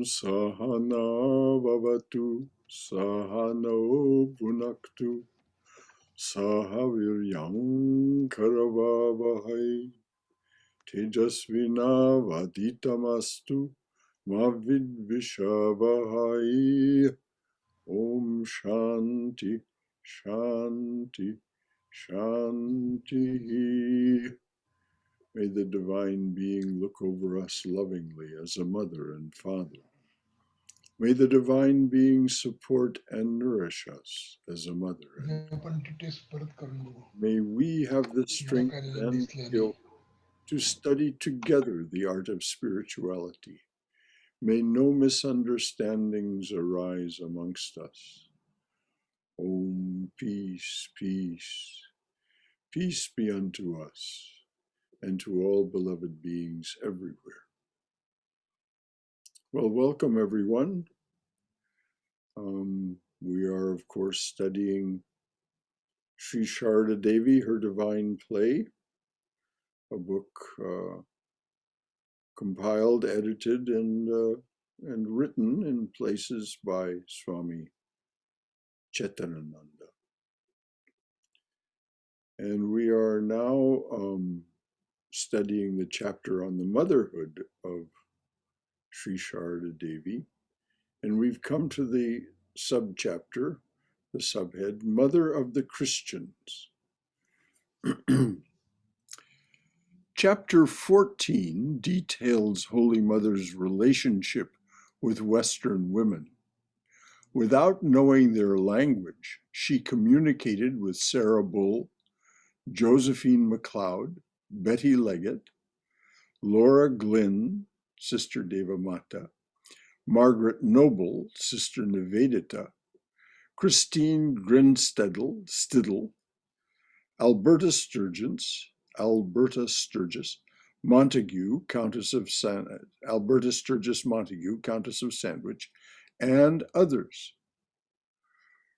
Sahana Vavatu Sahano Punaktu Sahaviryam Karavavahai Tejasvina Vaditamastu Mavidvishavahai. Om Shanti Shanti Shanti. May the Divine Being look over us lovingly as a mother and father. May the Divine Being support and nourish us as a mother and may we have the strength and skill to study together the art of spirituality. May no misunderstandings arise amongst us. Om, peace, peace. Peace be unto us and to all beloved beings everywhere. Well, welcome everyone. We are, of course, studying Sri Sarada Devi, her divine play, a book compiled, edited, and written in places by Swami Chaitananda. And we are now studying the chapter on the motherhood of Sri Sarada Devi. And we've come to the subchapter, the subhead, Mother of the Christians. Chapter 14 details Holy Mother's relationship with Western women. Without knowing their language, she communicated with Sarah Bull, Josephine MacLeod, Betty Leggett, Laura Glynn, Sister Devamata, Margaret Noble, Sister Nivedita, Christine Stidle, Alberta Sturgis, Montague, Alberta Sturgis Montague, Countess of Sandwich, and others.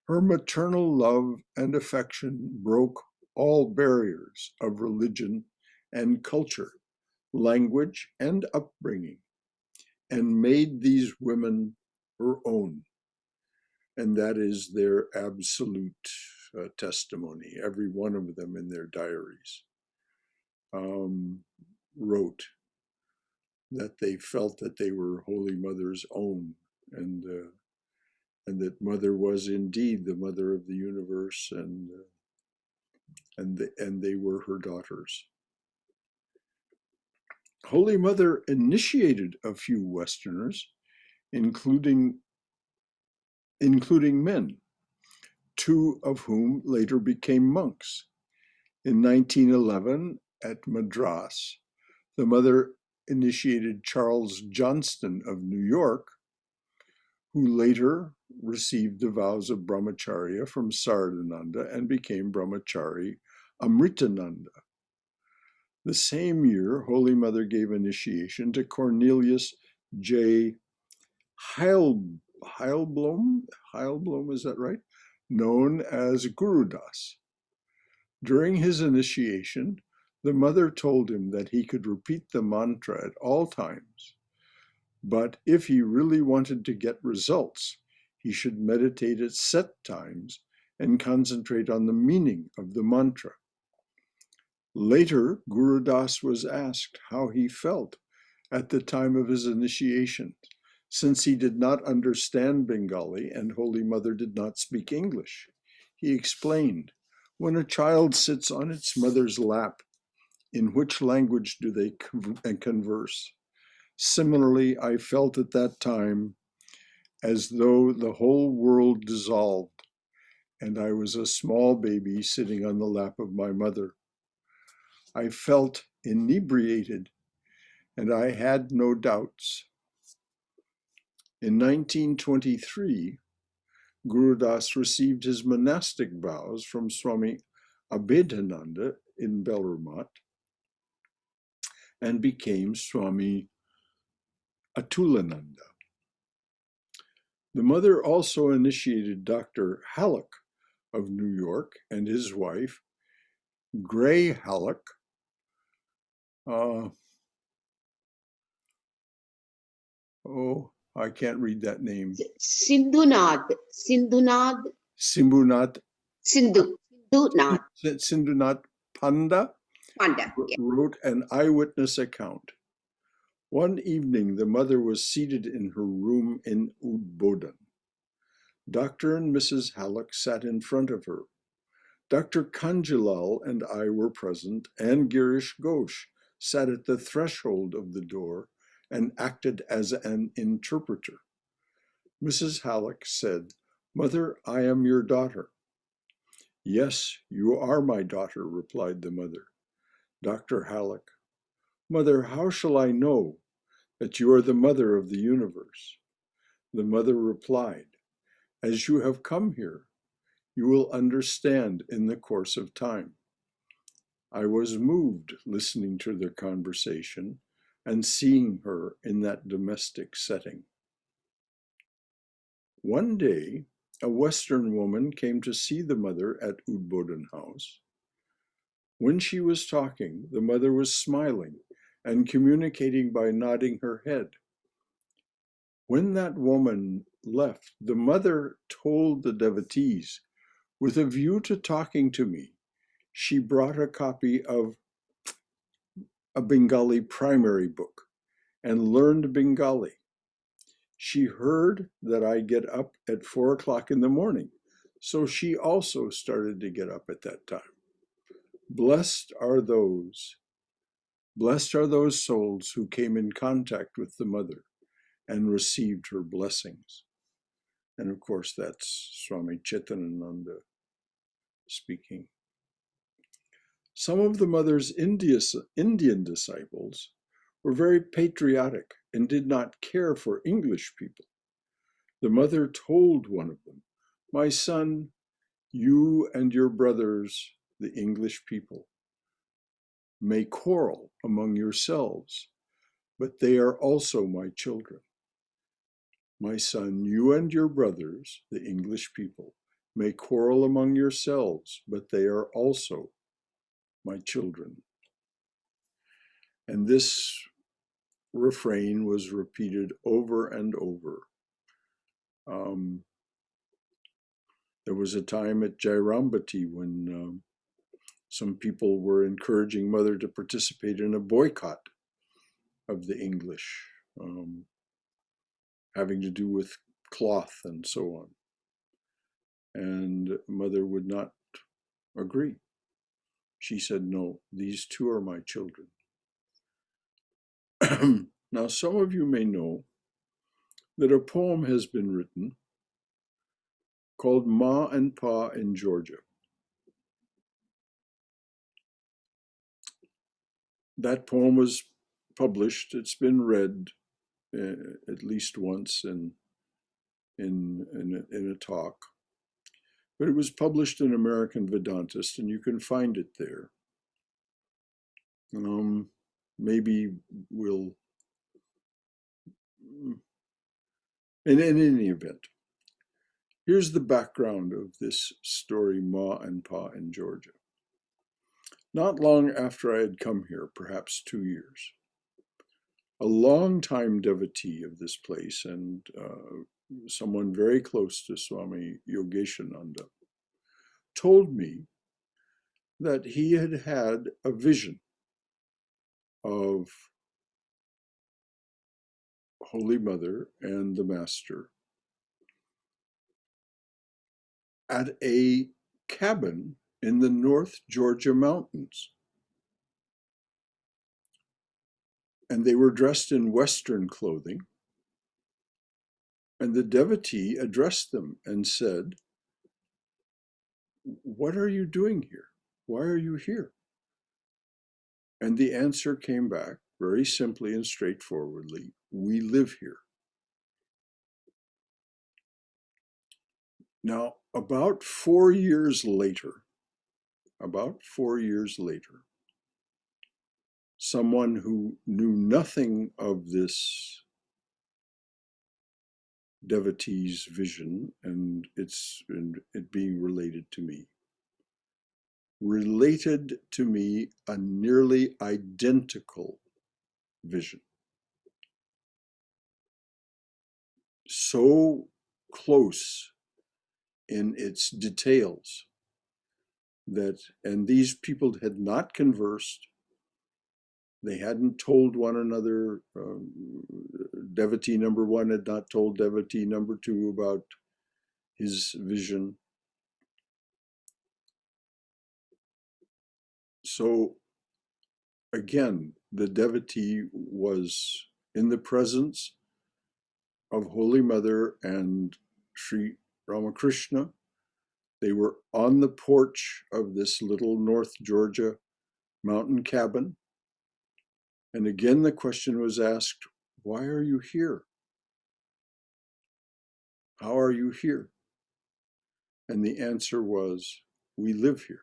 Her maternal love and affection broke all barriers of religion and culture, language and upbringing, and made these women her own. And that is their absolute testimony. Every one of them in their diaries wrote that they felt that they were Holy Mother's own, and that Mother was indeed the mother of the universe, and they were her daughters. Holy Mother initiated a few Westerners, including men, two of whom later became monks. In 1911, at Madras, the Mother initiated Charles Johnston of New York, who later received the vows of brahmacharya from Saradananda and became brahmachari Amritananda. The same year, Holy Mother gave initiation to Cornelius J. Heilblom, is that right? Known as Gurudas. During his initiation, the Mother told him that he could repeat the mantra at all times, but if he really wanted to get results, he should meditate at set times and concentrate on the meaning of the mantra. Later, Gurudas was asked how he felt at the time of his initiation, since he did not understand Bengali and Holy Mother did not speak English. He explained, "When a child sits on its mother's lap, in which language do they converse? Similarly, I felt at that time as though the whole world dissolved, and I was a small baby sitting on the lap of my mother. I felt inebriated, and I had no doubts." In 1923, Gurudas received his monastic vows from Swami Abhedananda in Belrumat and became Swami Atulananda. The Mother also initiated Dr. Halleck of New York and his wife, Gray Halleck, I can't read that name. Sindhunath. Simbhunath Sindhunath Panda Panda. Yeah. wrote an eyewitness account. One evening, the mother was seated in her room in Udbodhan. Dr. and Mrs. Halleck sat in front of her. Dr. Kanjilal and I were present, and Girish Ghosh sat at the threshold of the door and acted as an interpreter. Mrs. Halleck said, "Mother, I am your daughter." "Yes, you are my daughter," replied the mother. Dr. Halleck, "Mother, how shall I know that you are the mother of the universe?" The mother replied, "As you have come here, you will understand in the course of time." I was moved listening to their conversation and seeing her in that domestic setting. One day, a Western woman came to see the mother at Udbodhan House. When she was talking, the mother was smiling and communicating by nodding her head. When that woman left, the mother told the devotees, with a view to talking to me, she brought a copy of a Bengali primary book and learned Bengali. She heard that I get up at 4 o'clock in the morning, so she also started to get up at that time. Blessed are those souls who came in contact with the mother and received her blessings. And of course, that's Swami Chaitananda speaking. Some of the mother's Indian disciples were very patriotic and did not care for English people. The mother told one of them, "My son, you and your brothers, the English people, may quarrel among yourselves, but they are also my children. My son, you and your brothers, the English people, may quarrel among yourselves, but they are also my children." And this refrain was repeated over and over. There was a time at Jairambati when some people were encouraging Mother to participate in a boycott of the English, having to do with cloth and so on. And Mother would not agree. She said, "No, these two are my children." Now, some of you may know that a poem has been written called Ma and Pa in Georgia. That poem was published. It's been read at least once in a talk. But it was published in American Vedantist, and you can find it there. Maybe we'll, in any event, here's the background of this story, Ma and Pa in Georgia. Not long after I had come here, perhaps 2 years, a long-time devotee of this place and someone very close to Swami Yogeshananda told me that he had had a vision of Holy Mother and the Master at a cabin in the North Georgia mountains. And they were dressed in Western clothing. And the devotee addressed them and said, "What are you doing here? Why are you here?" And the answer came back very simply and straightforwardly, "We live here." Now, about 4 years later, someone who knew nothing of this devotee's vision and it being related to me, related to me a nearly identical vision. so close in its details that, and these people had not conversed. They hadn't told one another. Devotee number one had not told devotee number two about his vision. So again, the devotee was in the presence of Holy Mother and Sri Ramakrishna. They were on the porch of this little North Georgia mountain cabin. And again, the question was asked, why are you here? How are you here? And the answer was, we live here.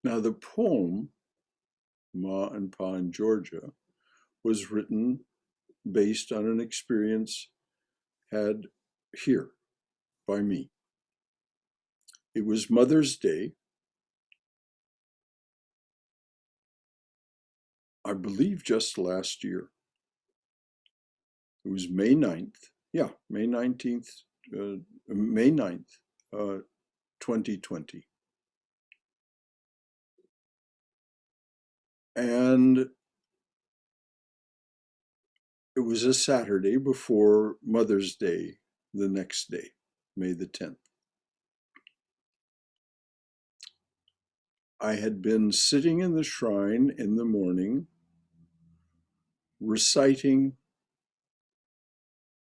Now, the poem, Ma and Pa in Georgia, was written based on an experience had here by me. It was Mother's Day, I believe just last year. It was May 9th. Yeah, May 19th, May 9th, 2020. And it was a Saturday before Mother's Day, the next day, May the 10th. I had been sitting in the shrine in the morning, reciting,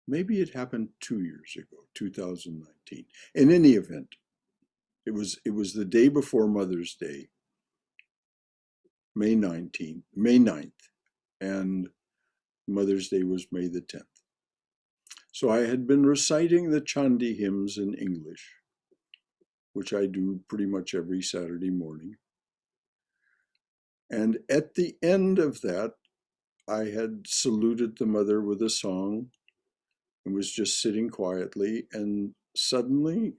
maybe it happened 2 years ago, 2019. In any event, it was the day before Mother's Day, May 19th, May 9th, and Mother's Day was May the 10th. So I had been reciting the Chandi hymns in English, which I do pretty much every Saturday morning. And at the end of that, I had saluted the mother with a song and was just sitting quietly. And suddenly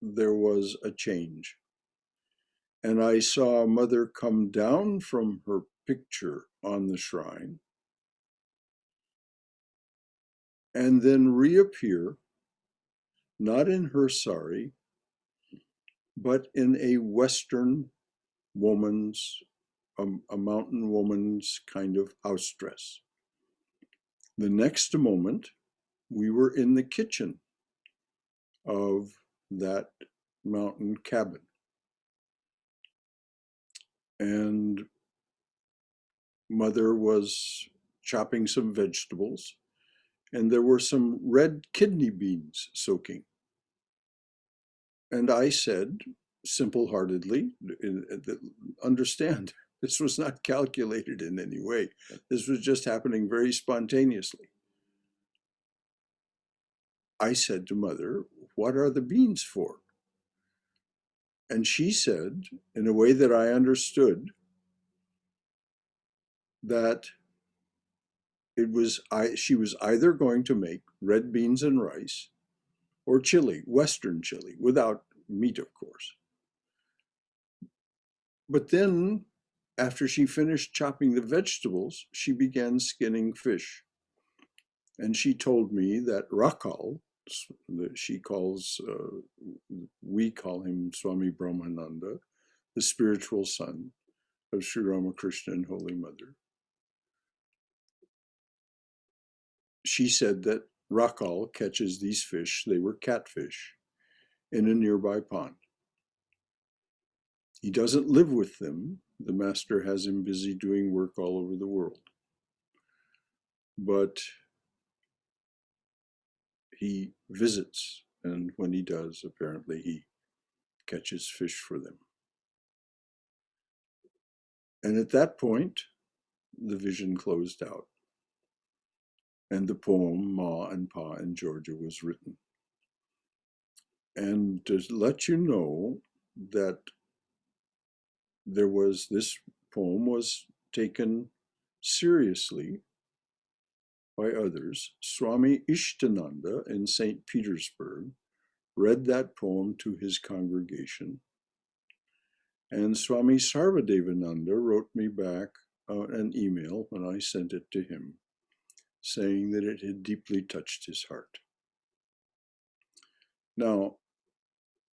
there was a change. And I saw Mother come down from her picture on the shrine and then reappear, not in her sari, but in a Western woman's, a mountain woman's kind of house dress. The next moment, we were in the kitchen of that mountain cabin. And Mother was chopping some vegetables, and there were some red kidney beans soaking. And I said, simple-heartedly, understand, this was not calculated in any way. This was just happening very spontaneously. I said to Mother, what are the beans for? And she said, in a way that I understood, that she was either going to make red beans and rice or chili, Western chili, without meat, of course. But then, after she finished chopping the vegetables, she began skinning fish. And she told me that Rakal, that she calls, we call him Swami Brahmananda, the spiritual son of Sri Ramakrishna and Holy Mother. She said that Rakal catches these fish, they were catfish, in a nearby pond. He doesn't live with them. The master has him busy doing work all over the world. But he visits, and when he does, apparently he catches fish for them. And at that point, the vision closed out, and the poem Ma and Pa in Georgia was written. And to let you know that this poem was taken seriously by others. Swami Ishtananda in St. Petersburg read that poem to his congregation. And Swami Sarvadevananda wrote me back an email when I sent it to him, saying that it had deeply touched his heart. Now,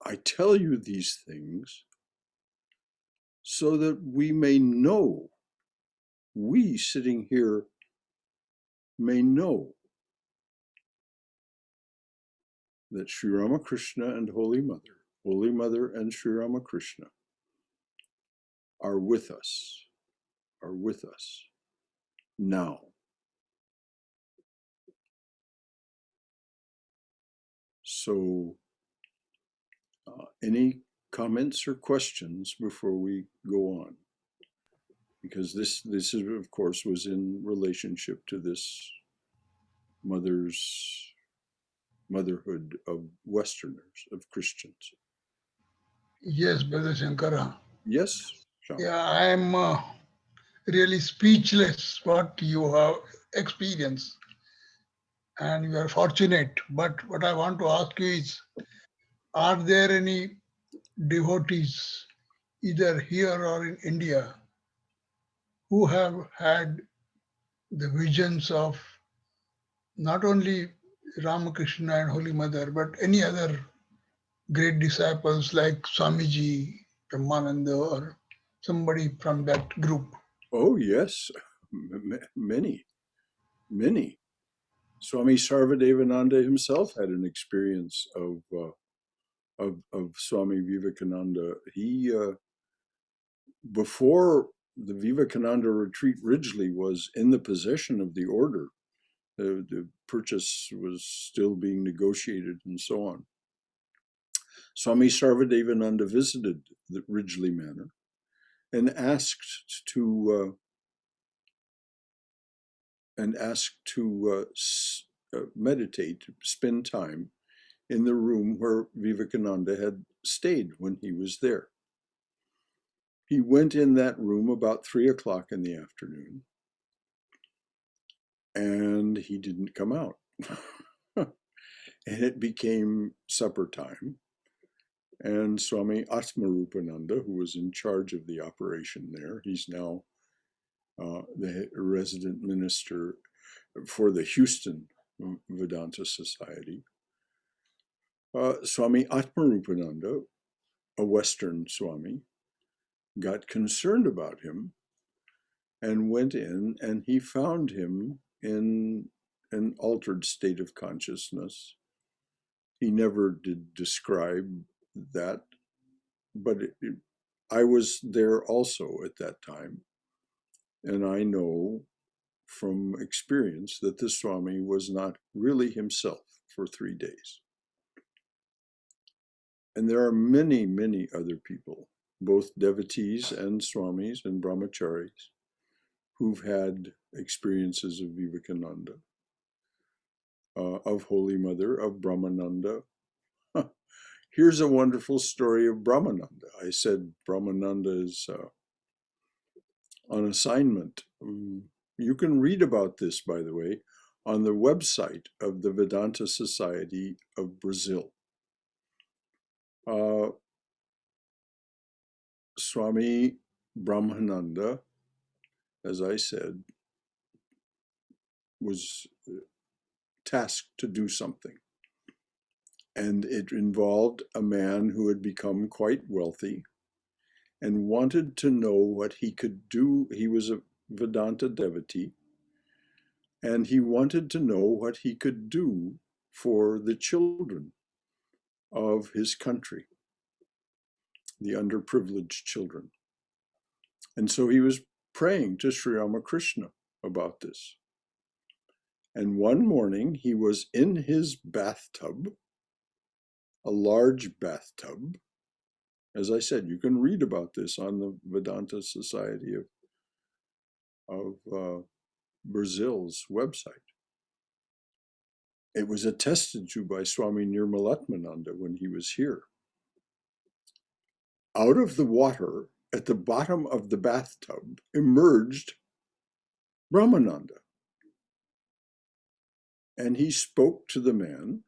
I tell you these things so that we may know, we sitting here may know that Sri Ramakrishna and Holy Mother and Sri Ramakrishna are with us now. So, any comments or questions before we go on? Because this is, of course, was in relationship to this motherhood of Westerners, of Christians. Yes, Brother Shankara. Yes, Sean. Yeah, I am really speechless what you have experienced, and you are fortunate. But what I want to ask you is, are there any devotees, either here or in India, who have had the visions of not only Ramakrishna and Holy Mother, but any other great disciples like Swamiji, Brahmananda, or somebody from that group? Oh, yes, many. Swami Sarvadevananda himself had an experience of Swami Vivekananda. He before the Vivekananda retreat Ridgely was in the possession of the order. The purchase was still being negotiated and so on. Swami Sarvadevananda visited the Ridgely Manor and asked to meditate, spend time in the room where Vivekananda had stayed when he was there. He went in that room about 3:00 in the afternoon, and he didn't come out. And it became supper time. And Swami Atmarupananda, who was in charge of the operation there, he's now the resident minister for the Houston Vedanta Society. Swami Atmarupananda, a Western Swami, got concerned about him and went in, and he found him in an altered state of consciousness. He never did describe that, but I was there also at that time, and I know from experience that the Swami was not really himself for 3 days. And there are many, many other people, both devotees and swamis and brahmacharis, who've had experiences of Vivekananda, of Holy Mother, of Brahmananda. Here's a wonderful story of Brahmananda. I said Brahmananda is on assignment. You can read about this, by the way, on the website of the Vedanta Society of Brazil. Swami Brahmananda, as I said, was tasked to do something. And it involved a man who had become quite wealthy and wanted to know what he could do. He was a Vedanta devotee, and he wanted to know what he could do for the children of his country, the underprivileged children. And so he was praying to Sri Ramakrishna about this. And one morning he was in his bathtub, a large bathtub. As I said, you can read about this on the Vedanta Society of Brazil's website. It was attested to by Swami Nirmalatmananda when he was here. Out of the water at the bottom of the bathtub emerged Brahmananda. And he spoke to the man.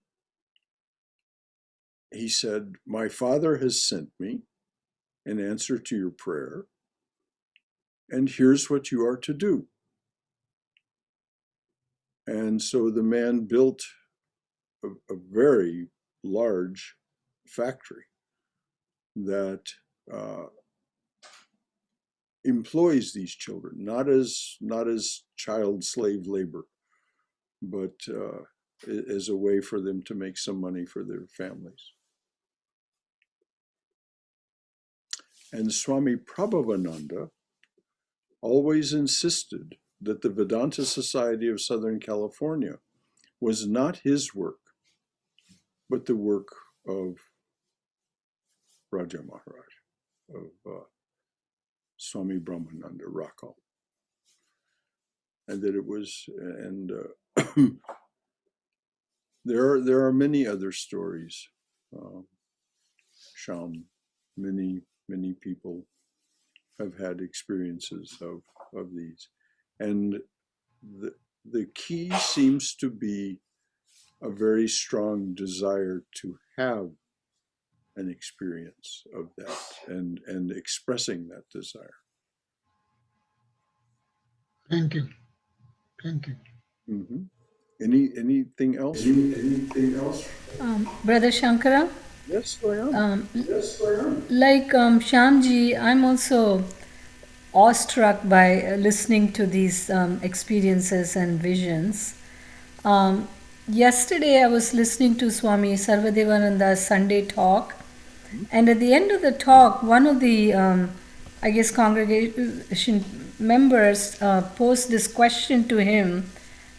He said, "My father has sent me in answer to your prayer and here's what you are to do. And so the man built a very large factory that employs these children, not as child slave labor, but as a way for them to make some money for their families. And Swami Prabhavananda always insisted that the Vedanta Society of Southern California was not his work, but the work of Raja Maharaj, of Swami Brahmananda Rakal. And that it was, and there are many other stories. Sham, many people have had experiences of these. And the key seems to be a very strong desire to have an experience of that and expressing that desire. Thank you. Thank you. Mm-hmm. Anything else? Anything else? Brother Shankara? Yes, Leon. Like Shyamji, I'm also awestruck by listening to these experiences and visions. Yesterday I was listening to Swami Sarvadevananda's Sunday talk, and at the end of the talk, one of the, I guess, congregation members posed this question to him,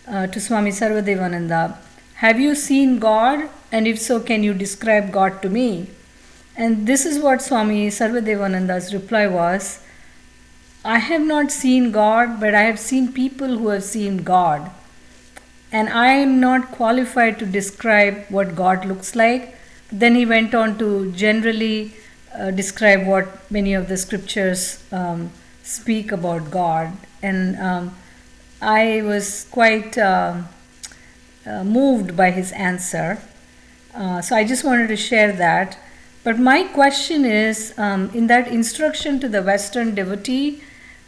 to Swami Sarvadevananda: have you seen God? And if so, can you describe God to me? And this is what Swami Sarvadevananda's reply was: I have not seen God, but I have seen people who have seen God. And I am not qualified to describe what God looks like. Then he went on to generally describe what many of the scriptures speak about God. And I was quite moved by his answer. So I just wanted to share that. But my question is, in that instruction to the Western devotee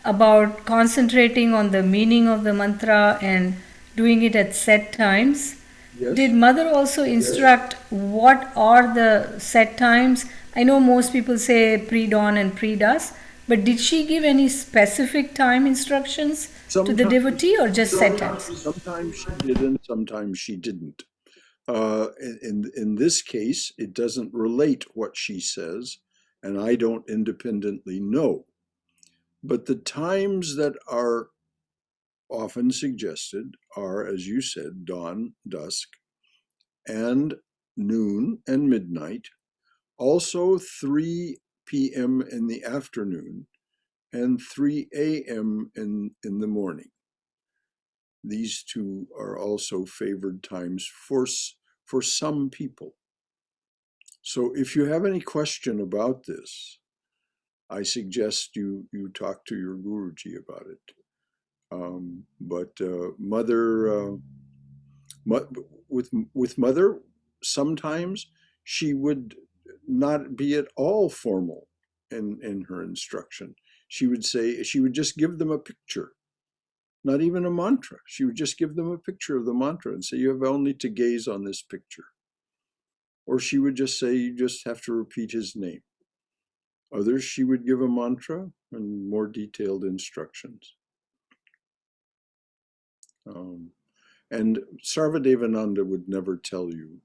about concentrating on the meaning of the mantra and doing it at set times, Yes. did Mother also instruct what are the set times? I know most people say pre-dawn and pre-dusk, but did she give any specific time instructions to the Sometimes- devotee or just set times? Sometimes she did and sometimes she didn't. In this case, it doesn't relate what she says, and I don't independently know. But the times that are often suggested are, as you said, dawn, dusk, and noon and midnight, also 3 p.m. in the afternoon and 3 a.m. in the morning. These two are also favored times for some people. So if you have any question about this, I suggest you talk to your Guruji about it. With Mother, sometimes she would not be at all formal in her instruction. She would just give them a picture, not even a mantra. She would just give them a picture of the mantra and say, you have only to gaze on this picture. Or she would just say, you just have to repeat his name. Others, she would give a mantra and more detailed instructions. And Sarvadevananda would never tell you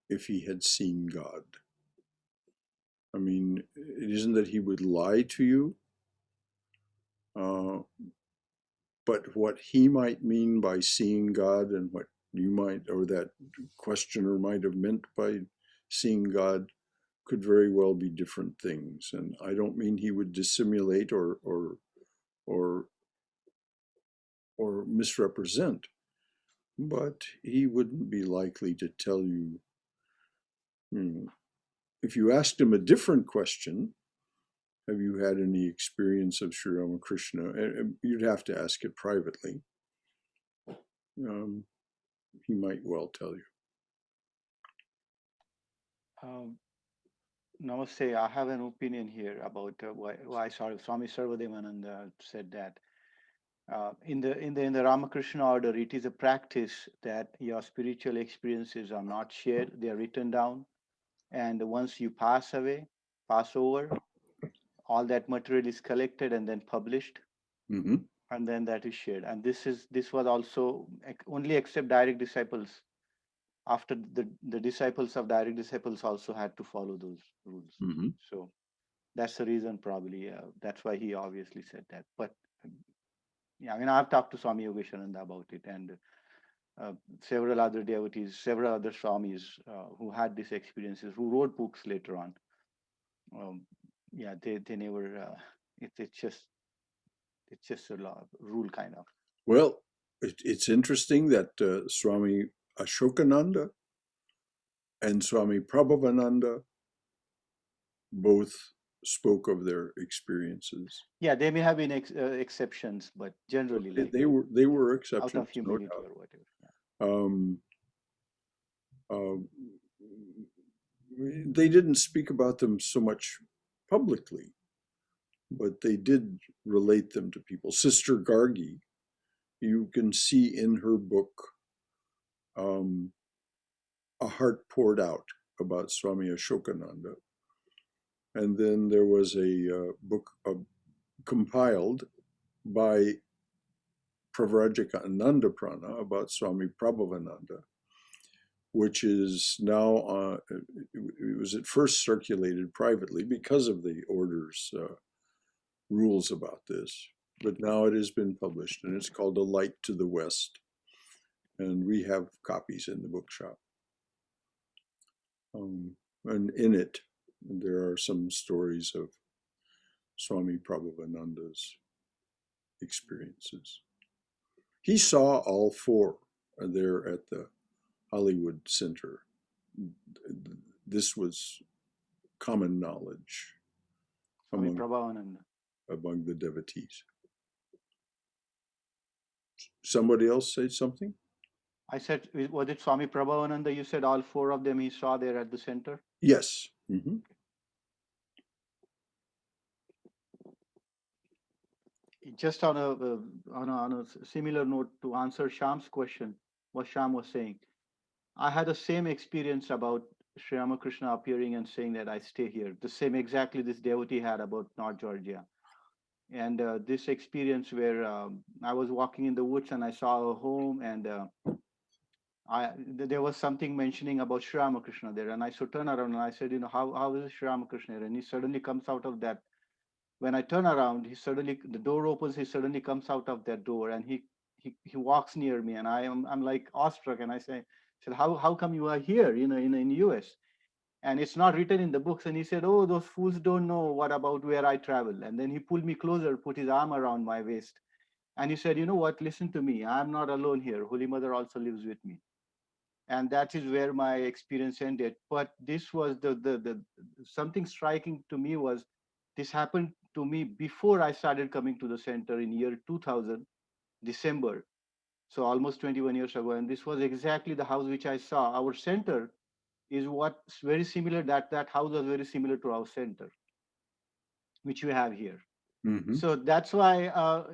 if he had seen God. I mean, it isn't that he would lie to you, but what he might mean by seeing God and what you might, or that questioner might have meant by seeing God, could very well be different things. And I don't mean he would dissimulate or misrepresent, but he wouldn't be likely to tell you. If you asked him a different question, have you had any experience of Sri Ramakrishna? You'd have to ask it privately. He might well tell you. Namaste. I have an opinion here about why Swami Sarvadevananda said that. In the Ramakrishna order, it is a practice that your spiritual experiences are not shared; they are written down, and once you pass over, all that material is collected and then published, Hmm. and then that is shared. And this was also only except direct disciples. After the disciples of direct disciples also had to follow those rules. Hmm. So that's the reason, probably. That's why he obviously said that. But yeah, I mean, I've talked to Swami Yogeshananda about it, and uh, several other devotees, several other swamis who had these experiences, who wrote books later on. Um, yeah, they never. It's just a law, rule kind of. Well, it's interesting that Swami Ashokananda and Swami Prabhavananda both spoke of their experiences. Yeah, there may have been exceptions, but generally, like They were out exceptions, of no humility doubt. or whatever. Yeah. Um, uh, they didn't speak about them so much publicly, but they did relate them to people. Sister Gargi, you can see in her book um, a heart poured out about Swami Ashokananda. And then there was a book compiled by Pravrajaka Ananda Prana about Swami Prabhavananda, which is now, it was at first circulated privately because of the order's rules about this, but now it has been published and it's called A Light to the West. And we have copies in the bookshop. And in it, there are some stories of Swami Prabhavananda's experiences. He saw all four there at the Hollywood Center. This was common knowledge Swami among, Prabhavananda. among the devotees. Somebody else say something? I said, was it Swami Prabhavananda? You said all four of them he saw there at the center. Yes. Mm-hmm. Just on a similar note, to answer Sham's question, what Sham was saying, I had the same experience about Sri Ramakrishna appearing and saying that I stay here. The same exactly this devotee had about North Georgia. And this experience where I was walking in the woods and I saw a home, and there was something mentioning about Sri Ramakrishna there. And I so turned around and I said, how is Sri Ramakrishna here? And he suddenly comes out of that. When I turn around, the door opens, he suddenly comes out of that door, and he walks near me, and I'm like awestruck, and I said, how come you are here, in US? And it's not written in the books. And he said, oh, those fools don't know what about where I travel. And then he pulled me closer, put his arm around my waist, and he said, you know what, listen to me. I'm not alone here. Holy Mother also lives with me. And that is where my experience ended. But this was the something striking to me was, this happened to me before I started coming to the center in year 2000 December, so almost 21 years ago. And this was exactly the house which I saw. Our center is what's very similar, that house was very similar to our center which we have here. Mm-hmm. So that's why,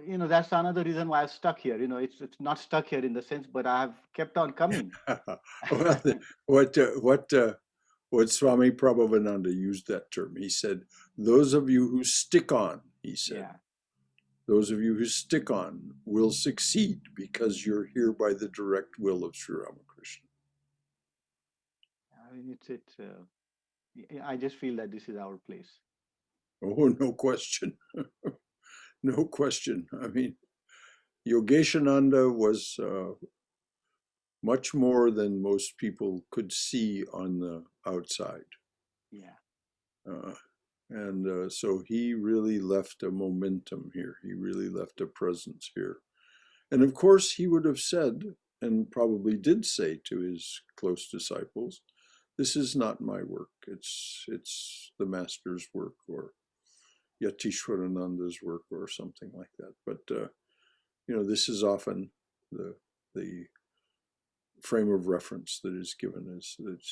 that's another reason why I've stuck here. It's not stuck here in the sense, but I have kept on coming. Well, what Swami Prabhavananda used that term. He said, "Those of you who stick on," he said, Yeah. "those of you who stick on will succeed because you're here by the direct will of Sri Ramakrishna." I mean, I just feel that this is our place. Oh, no question, no question. I mean, Yogeshananda was much more than most people could see on the outside. Yeah. And so he really left a momentum here. He really left a presence here. And of course, he would have said, and probably did say to his close disciples, this is not my work. It's the master's work, or Yatishwarananda's work, or something like that. But this is often the frame of reference that is given, is that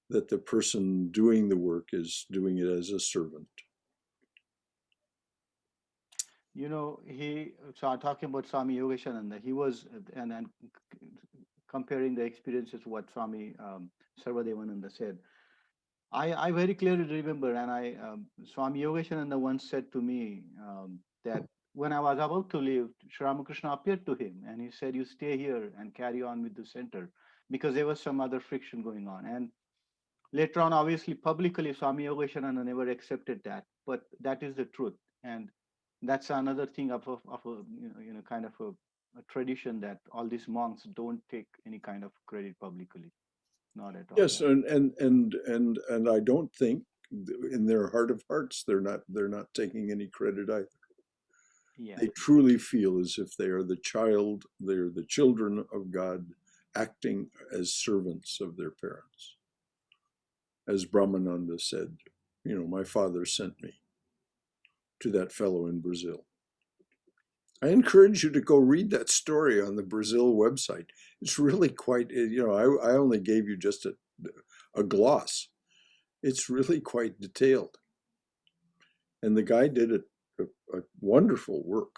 that the person doing the work is doing it as a servant. You know, so I'm talking about Swami Yogeshananda. He was, and comparing the experiences, what Swami Sarvadevananda said. I very clearly remember, and Swami Yogeshananda once said to me that when I was about to leave, Sri Ramakrishna appeared to him and he said, "You stay here and carry on with the center," because there was some other friction going on. And later on, obviously, publicly, Swami Yogeshananda never accepted that, but that is the truth. And that's another thing of a kind of a tradition, that all these monks don't take any kind of credit publicly, not at all. Yes, and I don't think in their heart of hearts they're not taking any credit either. Yeah. They truly feel as if they're the children of God, acting as servants of their parents. As Brahmananda said, my father sent me to that fellow in Brazil. I encourage you to go read that story on the Brazil website. It's really quite, I only gave you just a gloss. It's really quite detailed. And the guy did a wonderful work.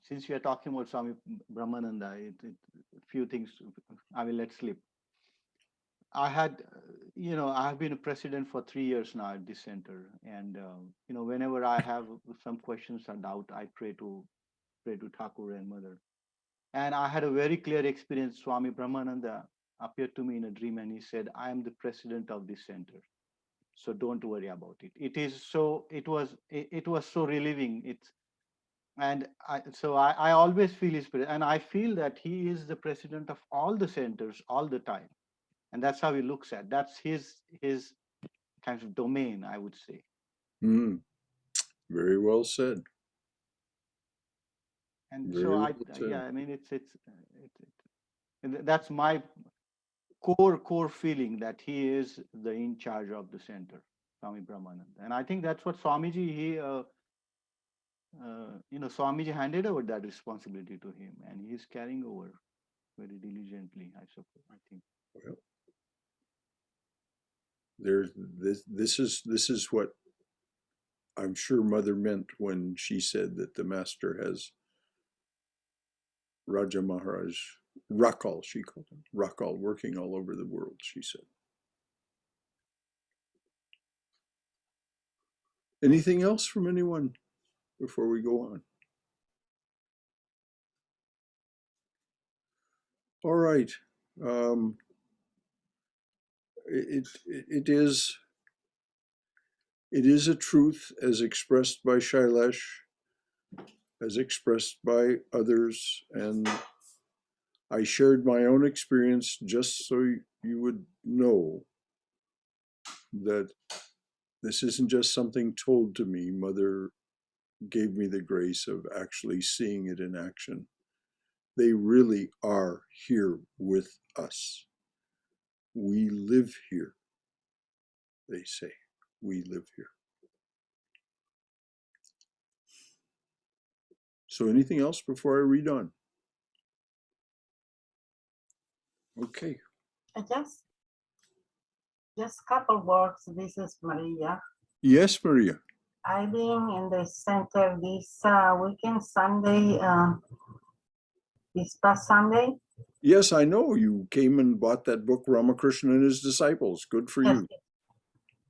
Since we are talking about Swami Brahmananda, a few things I will let slip. I have been a president for 3 years now at this center, and whenever I have some questions or doubt, I pray to Thakur and Mother. And I had a very clear experience. Swami Brahmananda appeared to me in a dream, and he said, "I am the president of this center, so don't worry about it." It was so relieving. I always feel his spirit, and I feel that he is the president of all the centers all the time, and that's how he looks at. That's his kind of domain, I would say. Very well said. And that's my core feeling, that he is the in charge of the center, Swami Brahmananda, and I think that's what Swamiji Swamiji handed over that responsibility to him, and he is carrying over very diligently, I suppose. I think. Well, this is what I'm sure Mother meant when she said that the Master has Raja Maharaj, Rakal, she called him, Rakal, working all over the world, she said. Anything else from anyone before we go on? All right. It is a truth as expressed by Shailesh, as expressed by others, and I shared my own experience just so you would know that this isn't just something told to me. Mother gave me the grace of actually seeing it in action. They really are here with us. We live here, they say. We live here. So anything else before I read on? Okay. Just couple words. This is Maria. Yes, Maria. I've been in the center this weekend, Sunday, this past Sunday. Yes, I know. You came and bought that book, Ramakrishna and His Disciples. Good for you.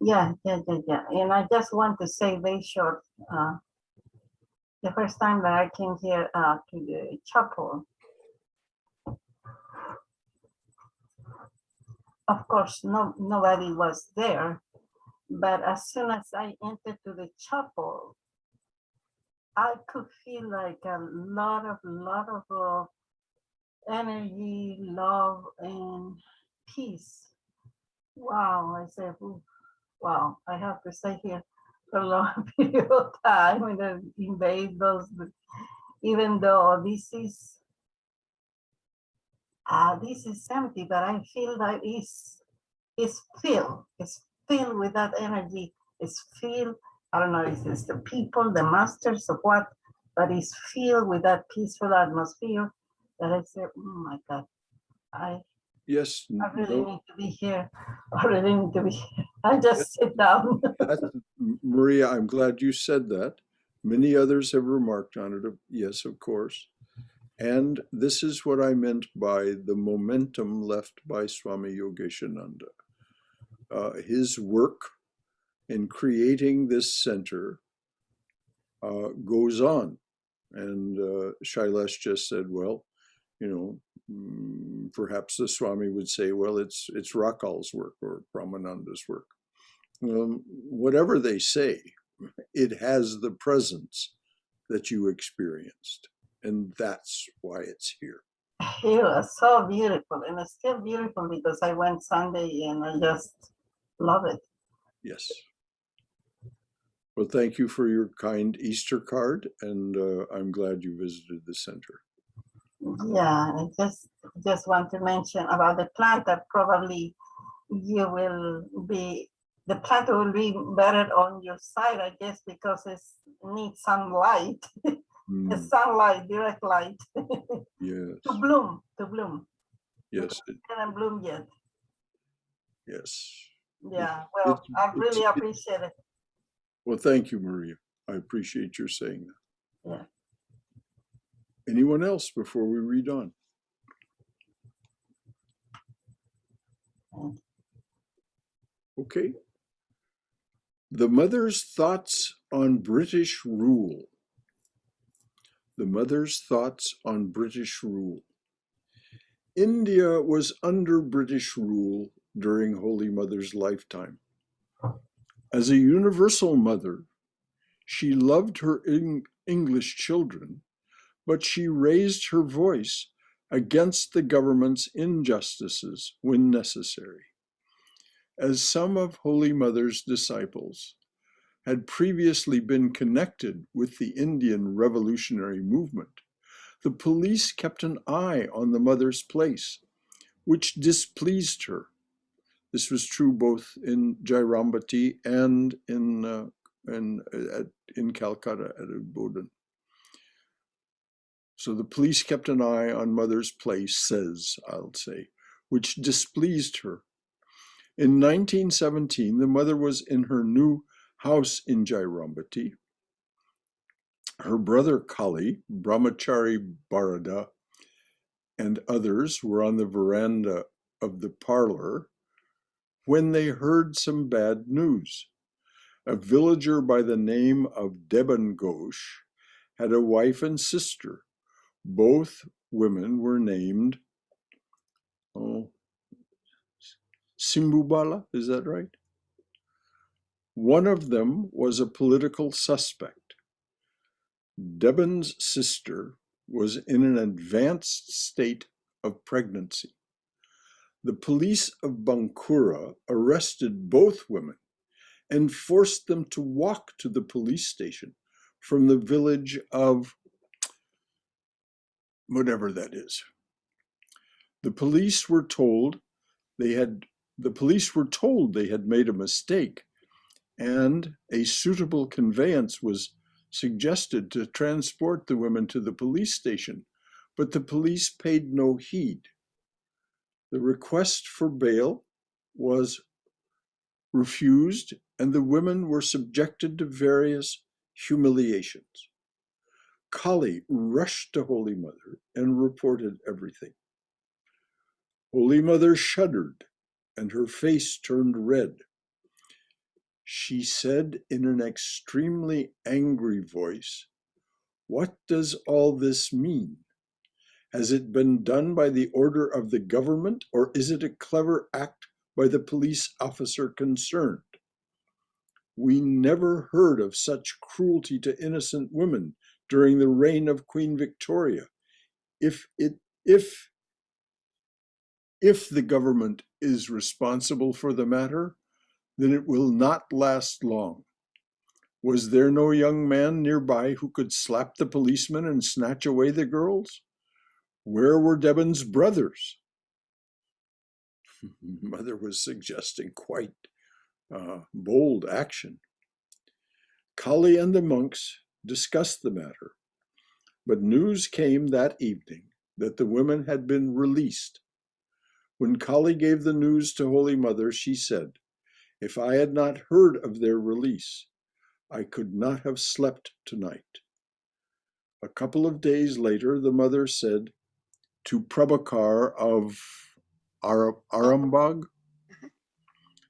Yeah. And I just want to say very short, the first time that I came here to the chapel, of course, nobody was there. But as soon as I entered to the chapel, I could feel like a lot of energy, love, and peace. Wow, I said, wow, I have to stay here for a long period of time and invade those, even though this is empty, but I feel that it's filled with that energy. It's filled, I don't know if it's the people, the masters of what, but it's filled with that peaceful atmosphere. that I said, oh my God, I Yes, really no, need to be here. I really need to be here. I just sit down. Maria, I'm glad you said that. Many others have remarked on it. Yes, of course. And this is what I meant by the momentum left by Swami Yogeshananda. His work in creating this center goes on. And Shailesh just said, well, you know, perhaps the Swami would say, well, it's Rakal's work or Brahmananda's work. Whatever they say, it has the presence that you experienced. And that's why it's here. It was so beautiful, and it's still beautiful because I went Sunday and I just love it. Yes. Well, thank you for your kind Easter card, and I'm glad you visited the center. Yeah, I just want to mention about the plant that probably you will be, the plant will be better on your side, I guess, because it needs some light. The sunlight, direct light. Yes. To bloom. Yes. It didn't bloom yet. Yes. Yeah, well, I really appreciate it. Well, thank you, Maria. I appreciate your saying that. Yeah. Anyone else before we read on? Okay. The Mother's Thoughts on British Rule. The Mother's Thoughts on British Rule. India was under British rule during Holy Mother's lifetime. As a universal mother, she loved her English children, but she raised her voice against the government's injustices when necessary. As some of Holy Mother's disciples had previously been connected with the Indian revolutionary movement, the police kept an eye on the Mother's place, which displeased her. This was true both in Jairambati and in Calcutta at Ubodan. So the police kept an eye on Mother's place, I'll say, which displeased her. In 1917, the Mother was in her new house in Jairambati. Her brother Kali, Brahmachari Bharada, and others were on the veranda of the parlor when they heard some bad news. A villager by the name of Deban Ghosh had a wife and sister. Both women were named Simbubala, is that right? One of them was a political suspect. Deban's sister was in an advanced state of pregnancy. The police of Bankura arrested both women and forced them to walk to the police station from the village of whatever that is. The police were told they had made a mistake, and a suitable conveyance was suggested to transport the women to the police station, but the police paid no heed. The request for bail was refused, and the women were subjected to various humiliations. Kali rushed to Holy Mother and reported everything. Holy Mother shuddered, and her face turned red. She said in an extremely angry voice, "What does all this mean? Has it been done by the order of the government, or is it a clever act by the police officer concerned? We never heard of such cruelty to innocent women during the reign of Queen Victoria. If the government is responsible for the matter, then it will not last long. Was there no young man nearby who could slap the policeman and snatch away the girls? Where were Deban's brothers?" Mother was suggesting quite bold action. Kali and the monks discussed the matter, but news came that evening that the women had been released. When Kali gave the news to Holy Mother, she said, "If I had not heard of their release, I could not have slept tonight." A couple of days later, the mother said to Prabhakar of Arambagh,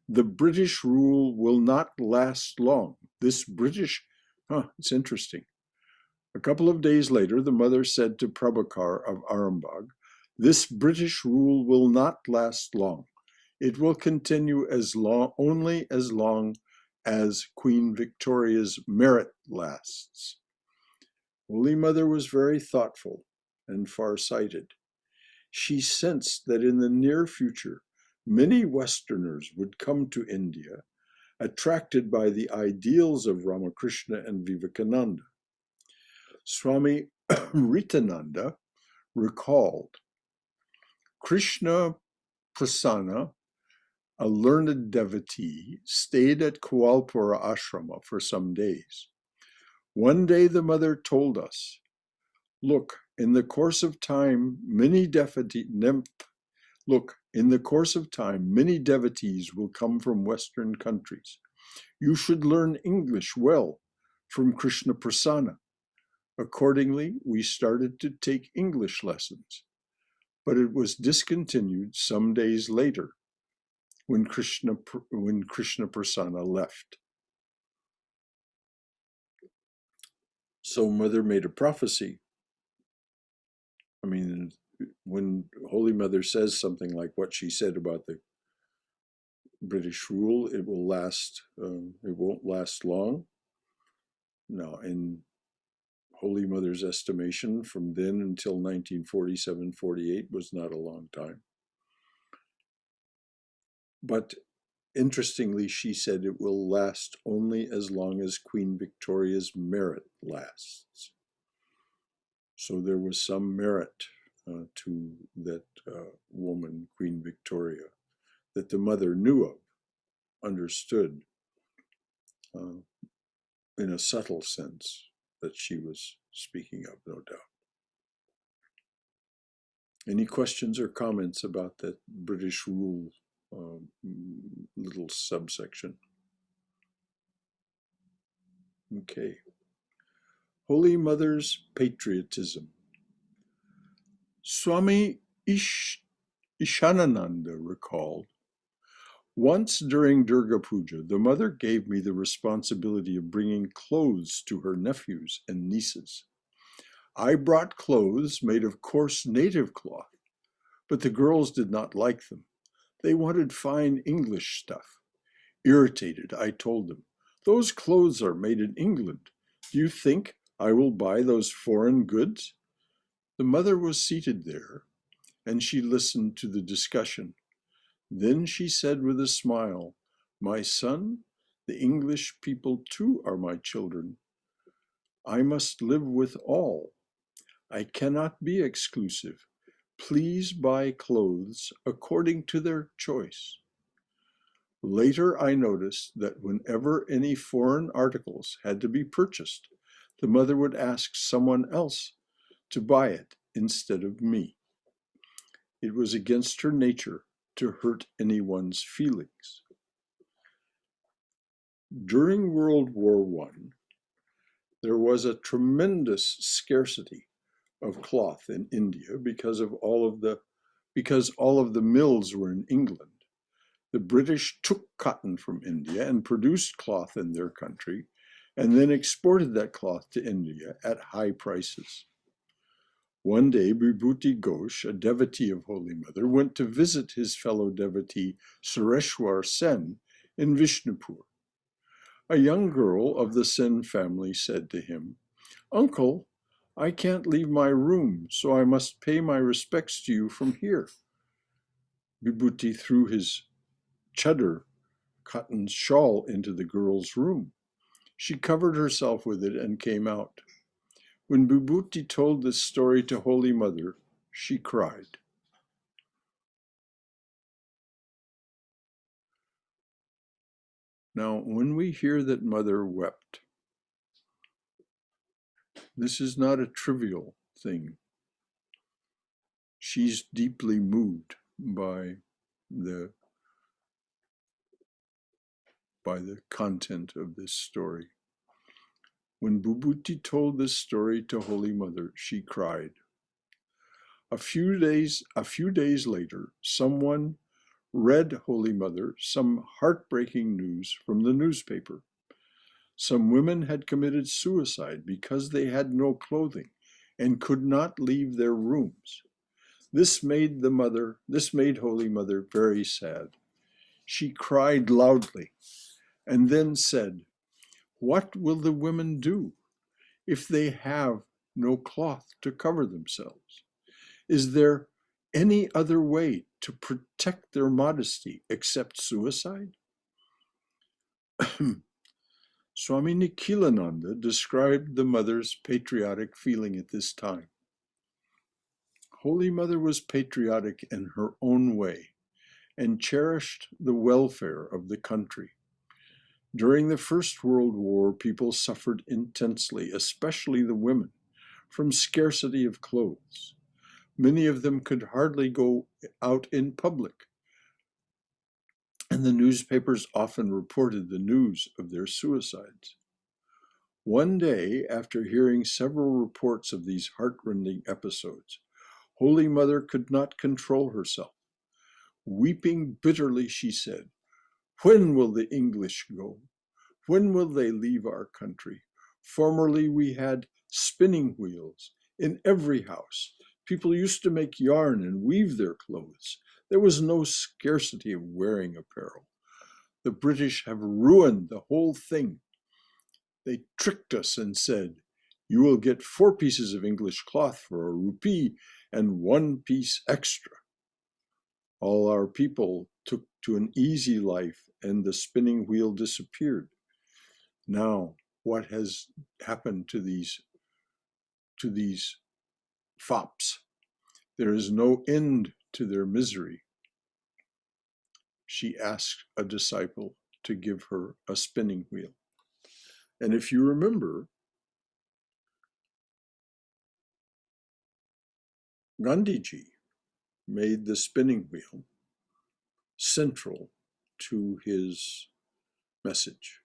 "The British rule will not last long." It's interesting. A couple of days later, the mother said to Prabhakar of Arambagh, "This British rule will not last long. It will continue only as long as Queen Victoria's merit lasts." Holy Mother was very thoughtful and far-sighted. She sensed that in the near future, many Westerners would come to India, attracted by the ideals of Ramakrishna and Vivekananda. Swami Ritananda recalled, Krishna Prasanna, a learned devotee, stayed at Koalpura ashrama for some days. One day the mother told us, "Look, in the course of time, many devotees will come from Western countries. You should learn English well from Krishna Prasanna." Accordingly, we started to take English lessons, but it was discontinued some days later when Krishna Prasanna left. So Mother made a prophecy. I mean, when Holy Mother says something like what she said about the British rule, it won't last long. Now, in Holy Mother's estimation, from then until 1947-48 was not a long time. But interestingly, she said it will last only as long as Queen Victoria's merit lasts. So there was some merit to that woman, Queen Victoria, that the mother knew of, understood in a subtle sense that she was speaking of, no doubt. Any questions or comments about that British rule little subsection? Okay. Holy Mother's patriotism. Swami Ishanananda recalled, once during Durga Puja, the mother gave me the responsibility of bringing clothes to her nephews and nieces. I brought clothes made of coarse native cloth, but the girls did not like them. They wanted fine English stuff. Irritated, I told them, "Those clothes are made in England. Do you think I will buy those foreign goods?" The mother was seated there, and she listened to the discussion. Then she said with a smile, "My son, the English people too are my children. I must live with all. I cannot be exclusive. Please buy clothes according to their choice." Later, I noticed that whenever any foreign articles had to be purchased, the mother would ask someone else to buy it instead of me. It was against her nature to hurt anyone's feelings. During World War I, there was a tremendous scarcity of cloth in India because all of the mills were in England. The British took cotton from India and produced cloth in their country, and then exported that cloth to India at high prices. One day, Vibhuti Ghosh, a devotee of Holy Mother, went to visit his fellow devotee Sureshwar Sen in Vishnupur. A young girl of the Sen family said to him, "Uncle, I can't leave my room, so I must pay my respects to you from here." Vibhuti threw his chadar, cotton shawl, into the girl's room. She covered herself with it and came out. When Vibhuti told this story to Holy Mother, she cried. Now, when we hear that Mother wept, this is not a trivial thing. she's deeply moved by the content of this story. When Bhubuti told this story to Holy Mother, she cried. A few days later, someone read Holy Mother some heartbreaking news from the newspaper. Some women had committed suicide because they had no clothing and could not leave their rooms. This made Holy Mother very sad. She cried loudly and then said, "What will the women do if they have no cloth to cover themselves? Is there any other way to protect their modesty except suicide?" Swami Nikhilananda described the mother's patriotic feeling at this time. Holy Mother was patriotic in her own way and cherished the welfare of the country. During the First World War, people suffered intensely, especially the women, from scarcity of clothes. Many of them could hardly go out in public, and the newspapers often reported the news of their suicides. One day, after hearing several reports of these heartrending episodes, Holy Mother could not control herself. Weeping bitterly, she said, "When will the English go? When will they leave our country? Formerly we had spinning wheels in every house. People used to make yarn and weave their clothes. There was no scarcity of wearing apparel. The British have ruined the whole thing. They tricked us and said, 'You will get 4 pieces of English cloth for a rupee and 1 piece extra.' All our people took to an easy life and the spinning wheel disappeared. Now, what has happened to these fops? There is no end to their misery." She asked a disciple to give her a spinning wheel. And if you remember, Gandhiji made the spinning wheel central to his message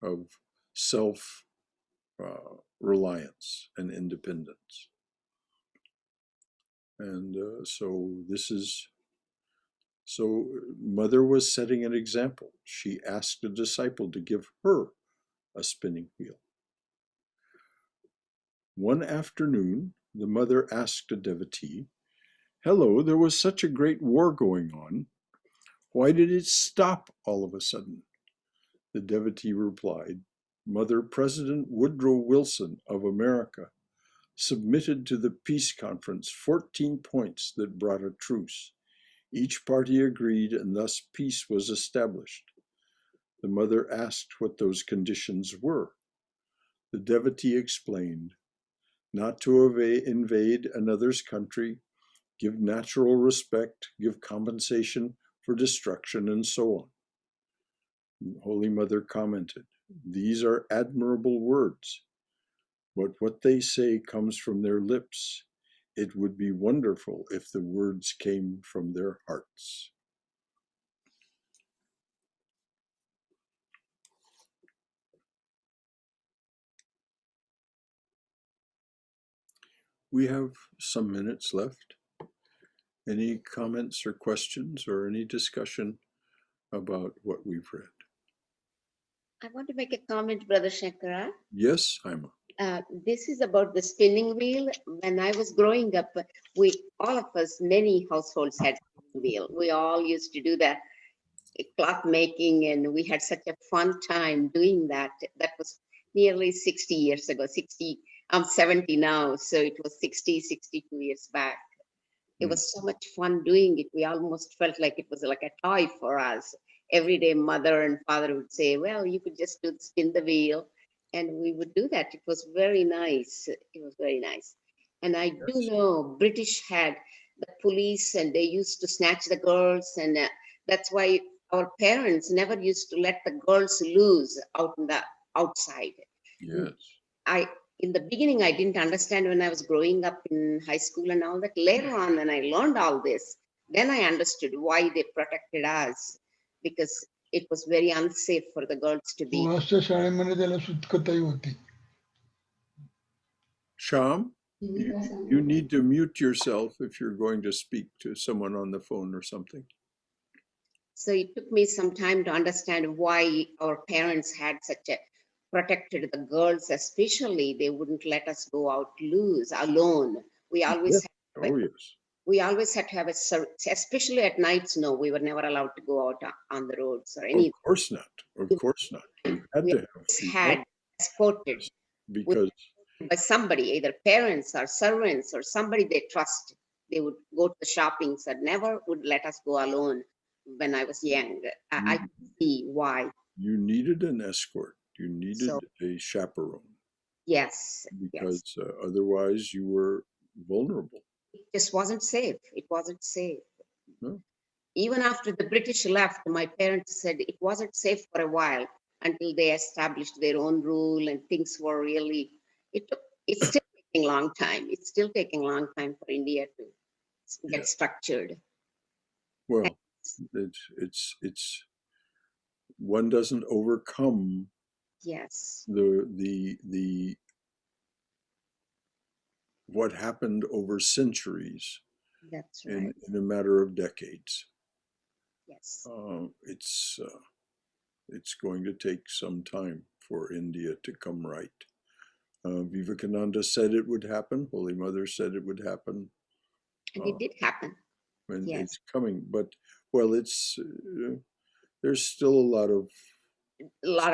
of self-reliance and independence. And so Mother was setting an example. She asked a disciple to give her a spinning wheel. One afternoon, the mother asked a devotee, "Hello, there was such a great war going on. Why did it stop all of a sudden?" The devotee replied, "Mother, President Woodrow Wilson of America submitted to the peace conference 14 points that brought a truce. Each party agreed, and thus peace was established." The mother asked what those conditions were. The devotee explained, "Not to invade another's country, give natural respect, give compensation for destruction, and so on." Holy Mother commented, "These are admirable words, but what they say comes from their lips. It would be wonderful if the words came from their hearts." We have some minutes left. Any comments or questions or any discussion about what we've read? I want to make a comment, Brother Shankara. Yes, Haima. This is about the spinning wheel. When I was growing up, all of us, many households had spinning wheel. We all used to do that cloth making, and we had such a fun time doing that. That was nearly 60 years ago. I'm 70 now, so it was 62 years back. It was so much fun doing it. We almost felt like it was like a toy for us. Every day, mother and father would say, "Well, you could just spin the wheel." And we would do that. It was very nice. It was very nice. And I do know British had the police, and they used to snatch the girls. And that's why our parents never used to let the girls loose out in the outside. Yes. in the beginning, I didn't understand when I was growing up in high school and all that. Later on, when I learned all this, then I understood why they protected us, because it was very unsafe for the girls to be. Master शाळेमध्ये त्याला सुटकताही होती. Sham, you need to mute yourself if you're going to speak to someone on the phone or something. So it took me some time to understand why our parents had such a protected the girls, especially they wouldn't let us go out loose alone. We always Oh, yes. we always had to have especially at nights. No, we were never allowed to go out on the roads or any. Of course not. Of course not. You had We to have always people had escorted because by somebody, either parents or servants or somebody they trust. They would go to the shopping, so never would let us go alone when I was young. I could see why. you needed an escort. You needed So- a chaperone Yes, because yes. otherwise you were vulnerable. It just wasn't safe. It wasn't safe. No. Even after the British left, my parents said it wasn't safe for a while until they established their own rule and things were really, it's still taking a long time. It's still taking a long time for India to get Yeah. structured. Well, it's one doesn't overcome Yes, the what happened over centuries that's right. in a matter of decades. Yes. It's going to take some time for India to come right. Vivekananda said it would happen. Holy Mother said it would happen. And it did happen. And Yes. it's coming. But, well, there's still a lot of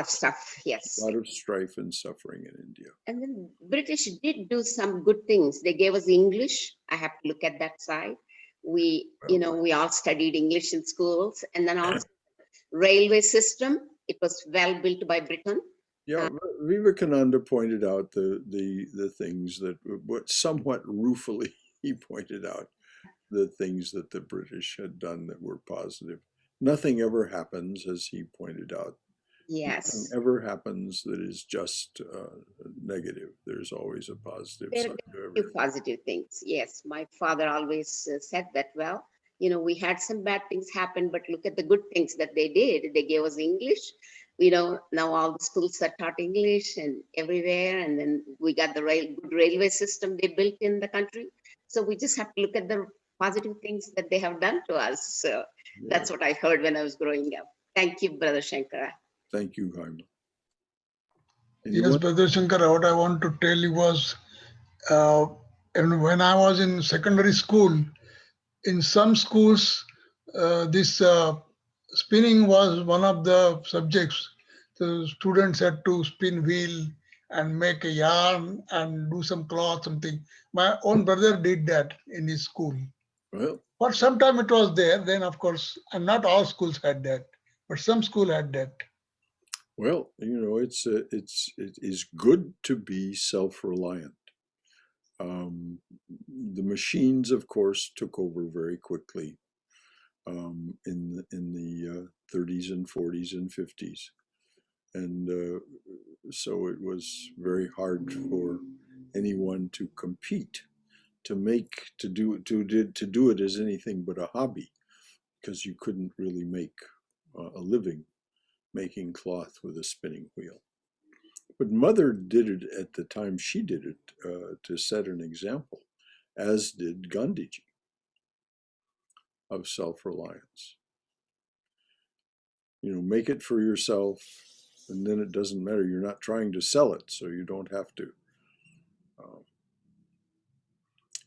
Stuff, yes. strife and suffering in India. And then British did do some good things. They gave us English. I have to look at that side. We all studied English in schools, and then also railway system. It was well built by Britain. Yeah, Vivekananda pointed out the things that, what somewhat ruefully, he pointed out the things that the British had done that were positive. Nothing ever happens, as he pointed out. Yes. Nothing ever happens that is just negative. There's always a positive There side are to few everything. positive things. Yes, my father always said that. Well, we had some bad things happen, but look at the good things that they did. They gave us English. Now all the schools are taught English and everywhere. And then we got the good railway system they built in the country. So we just have to look at the positive things that they have done to us. So that's what I heard when I was growing up. Thank you, Brother Shankara. Thank you, Jaime. Yes, Brother Shankara, what I want to tell you was, and when I was in secondary school, in some schools, this spinning was one of the subjects. The students had to spin wheel and make a yarn and do some cloth, something. My own brother did that in his school. Well, For some time it was there. Then, of course, and not all schools had that, but some school had that. well, it is good to be self-reliant. The machines, of course, took over very quickly in the 30s and 40s and 50s, and so it was very hard for anyone to compete, to do it as anything but a hobby, because you couldn't really make a living making cloth with a spinning wheel. But Mother did it at the time she did it to set an example, as did Gandhiji, of self-reliance. Make it for yourself, and then it doesn't matter. You're not trying to sell it, so you don't have to.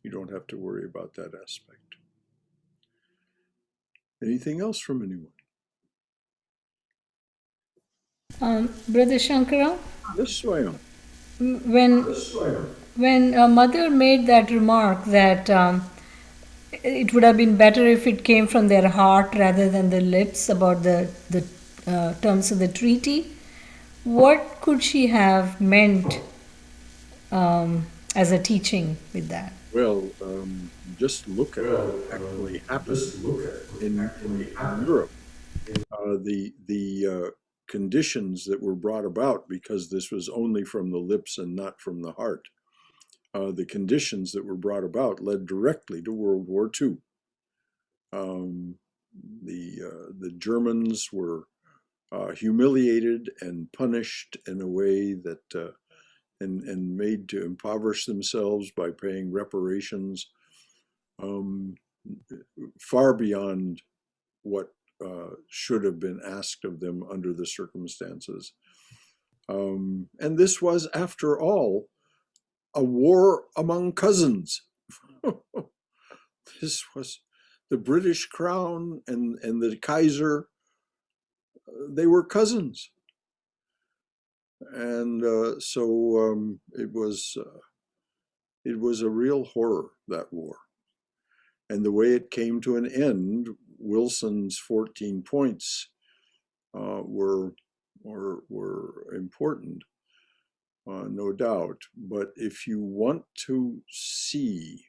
You don't have to worry about that aspect. Anything else from anyone? Brother Shankara, Yes, Swayam. when Mother made that remark that it would have been better if it came from their heart rather than the lips about the terms of the treaty, what could she have meant as a teaching with that? Well, just look at what actually happened in Europe. The conditions that were brought about, because this was only from the lips and not from the heart, the conditions that were brought about led directly to World War II. The Germans were humiliated and punished in a way that and made to impoverish themselves by paying reparations far beyond what should have been asked of them under the circumstances. And this was, after all, a war among cousins. This was the British Crown and the Kaiser. They were cousins. And so it was a real horror, that war. And the way it came to an end, Wilson's 14 points were important, no doubt. But if you want to see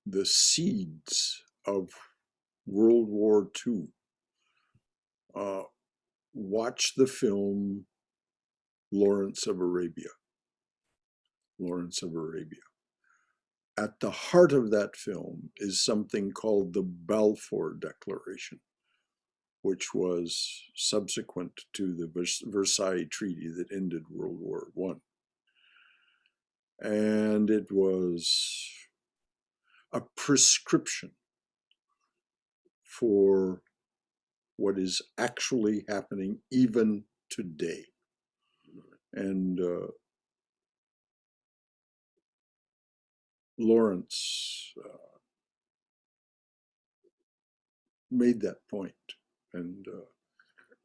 the seeds of World War II, watch the film Lawrence of Arabia. Lawrence of Arabia. At the heart of that film is something called the Balfour Declaration, which was subsequent to the Versailles Treaty that ended World War I. And it was a prescription for what is actually happening even today. And Lawrence made that point, and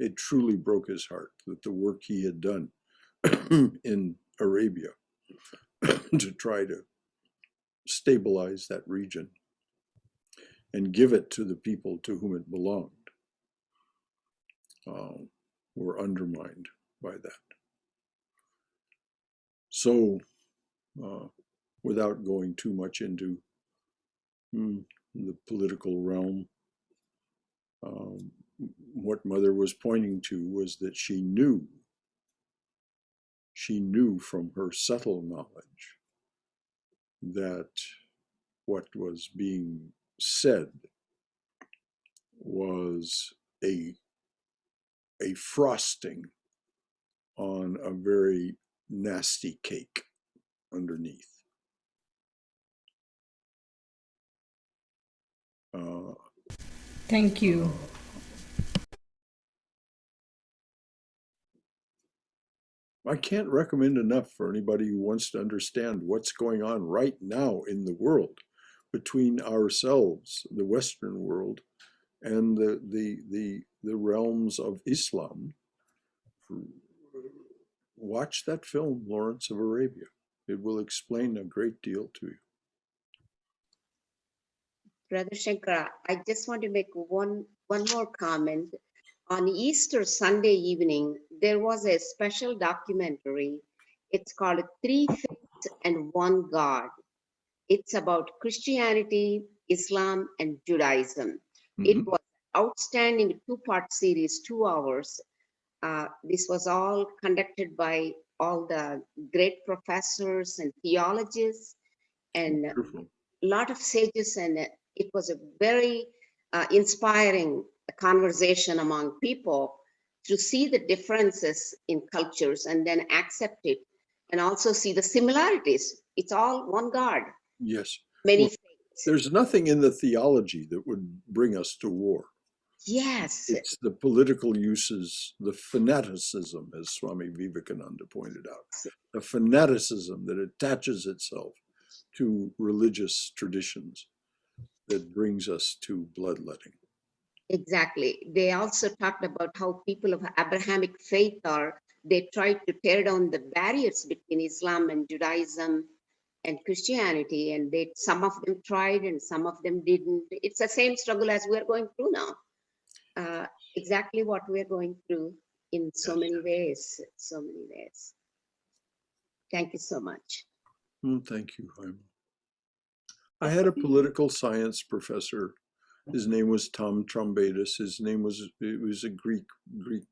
it truly broke his heart that the work he had done in Arabia to try to stabilize that region and give it to the people to whom it belonged were undermined by that. So, without going too much into the political realm, what Mother was pointing to was that she knew from her subtle knowledge that what was being said was a frosting on a very nasty cake underneath. Thank you. I can't recommend enough for anybody who wants to understand what's going on right now in the world between ourselves, the Western world, and the realms of Islam. Watch that film, Lawrence of Arabia. It will explain a great deal to you. Brother Shankara, I just want to make one more comment. On Easter Sunday evening, there was a special documentary. It's called Three Faiths and One God. It's about Christianity, Islam, and Judaism. It was outstanding two-part series, 2 hours. This was all conducted by all the great professors and theologists and Wonderful. a lot of sages, and it was a very inspiring conversation among people to see the differences in cultures and then accept it, and also see the similarities. It's all one God. Yes. Many Well, faiths. there's nothing in the theology that would bring us to war. Yes. It's the political uses, the fanaticism, as Swami Vivekananda pointed out, the fanaticism that attaches itself to religious traditions that brings us to bloodletting. Exactly. They also talked about how people of Abrahamic faith they tried to tear down the barriers between Islam and Judaism and Christianity, and some of them tried and some of them didn't. It's the same struggle as we're going through now. Exactly what we're going through in so many ways, so many ways. Thank you so much. Well, thank you, Jaime. I had a political science professor. His name was Tom Trombatus. He was a Greek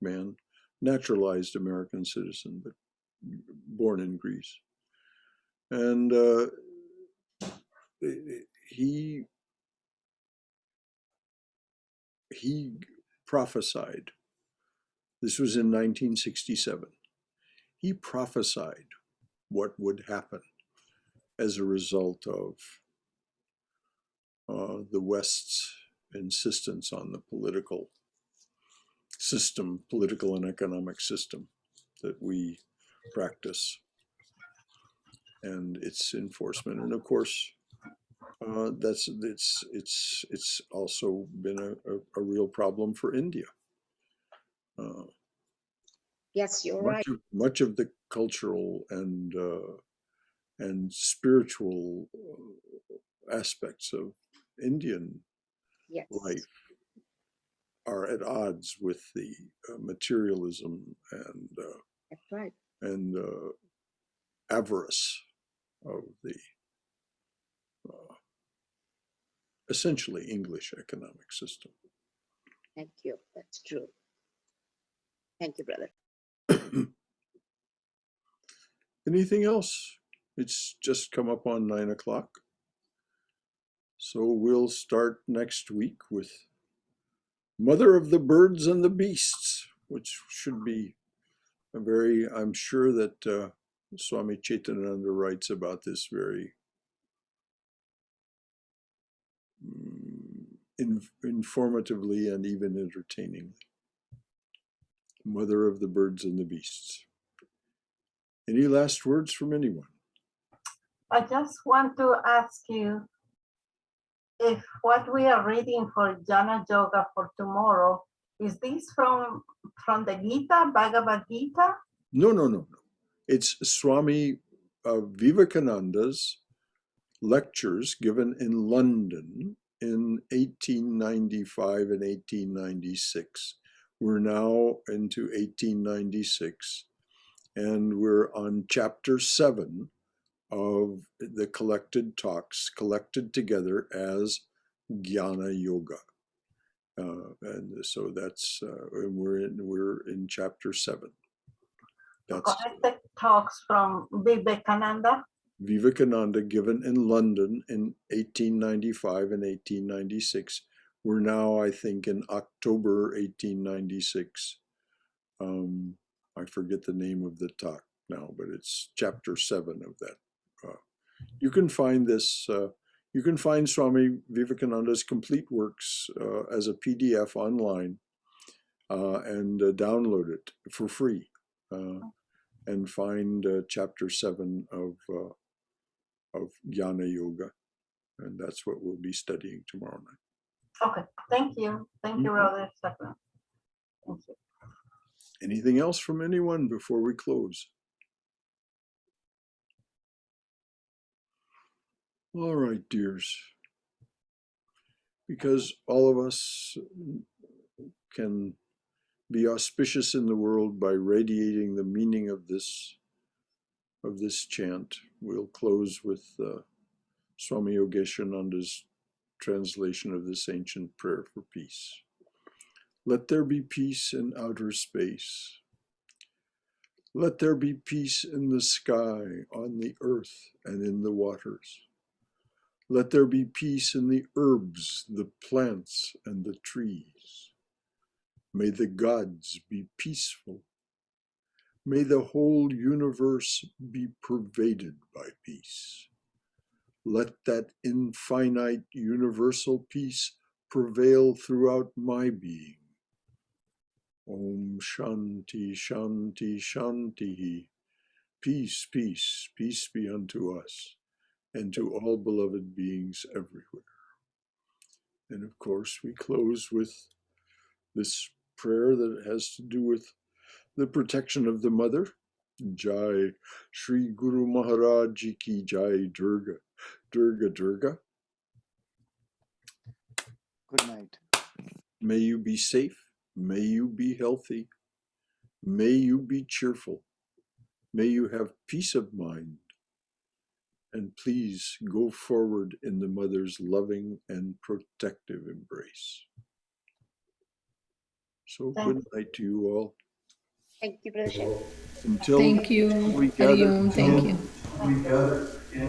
man, naturalized American citizen, but born in Greece. And he prophesied. This was in 1967. He prophesied what would happen as a result of the West's insistence on the political system, political and economic system that we practice and its enforcement. And of course, it's also been a real problem for India. Yes, you're right. Much of the cultural and spiritual aspects of Indian Yes. life are at odds with the materialism and That's right. and avarice of the essentially English economic system. Thank you. That's true. Thank you, brother. Anything else? It's just come up on 9 o'clock. So we'll start next week with Mother of the Birds and the Beasts, which should be a very, I'm sure that Swami Chaitananda writes about this very informatively and even entertainingly. Mother of the Birds and the Beasts. Any last words from anyone? I just want to ask you if what we are reading for Jnana Yoga for tomorrow, is this from the Gita, Bhagavad Gita? No. It's Swami Vivekananda's lectures given in London in 1895 and 1896. We're now into 1896, and we're on chapter 7 of the collected talks, collected together as Jnana Yoga. And so that's, we're in chapter 7. That's Collected talks from Vivekananda. Vivekananda given in London in 1895 and 1896. We're now, I think, in October 1896. I forget the name of the talk now, but it's chapter 7 of that. You can find this, you can find Swami Vivekananda's complete works as a PDF online and download it for free and find chapter 7 of Jnana Yoga. And that's what we'll be studying tomorrow night. Okay, thank you. Thank you, Brother Sakura. Thank you. Anything else from anyone before we close? All right, dears. Because all of us can be auspicious in the world by radiating the meaning of this chant, we'll close with Swami Yogeshananda's translation of this ancient prayer for peace. Let there be peace in outer space. Let there be peace in the sky, on the earth, and in the waters. Let there be peace in the herbs, the plants, and the trees. May the gods be peaceful. May the whole universe be pervaded by peace. Let that infinite universal peace prevail throughout my being. Om Shanti, Shanti, Shanti. Peace, peace, peace be unto us and to all beloved beings everywhere. And of course, we close with this prayer that has to do with the protection of the mother. Jai Shri Guru Maharaj Ki Jai. Durga, Durga, Durga. Good night. May you be safe. May you be healthy. May you be cheerful. May you have peace of mind. And please go forward in the mother's loving and protective embrace. So good night to you all. Thank you, Brother Shankar. Until Thank you. we Hari gather Om. again. Thank you.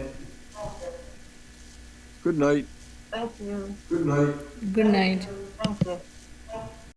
Good night. Thank you. Good night. Good night. Thank you.